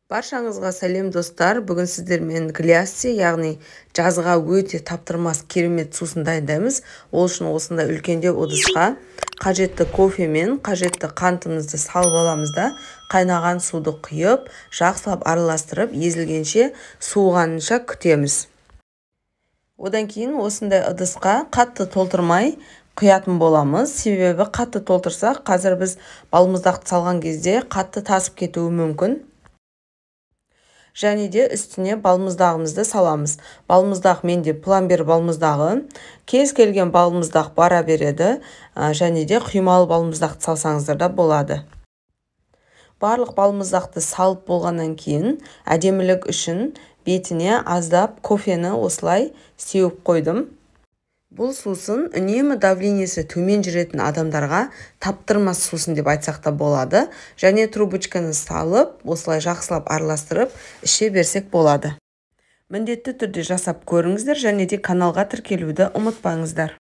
Баршаңызға сәлем достар. Бүгін сіздермен глясси, яғни жазға өте таптырмас керемет сусын дайындаймыз. Ол үшін осында үлкендеу ыдысқа қажетті кофе мен қажетті қантымызды салып аламыз да, қайнаған суды құйып, жақсылап араластырып, езілгенше суығанынша күтеміз. Одан кейін осындай ыдысқа қатты толтырмай құятын боламыз. Себебі қатты толтырсақ, қазір біз балмұздақты салған кезде қатты тасып кетуі мүмкін. Және де үстіне балмұздағымызды саламыз. Балмұздақ менде пломбир балмұздағы. Кез келген балмұздақ бара береді. Және де құймалы балмұздақты салсаңыздар да болады. Барлық балмұздақты салып болғаннан кейін әдемілік үшін бетіне аздап кофені осылай сеуіп қойдым. Бұл сусын үнемі давлениесі төмен жүретін адамдарға таптырмас сусын деп айтсақ та болады. Және трубочканы салып, осылай жақсылап араластырып, іше берсек болады. Міндетті түрде жасап көріңіздер, және де каналға тіркелуді ұмытпаңыздар.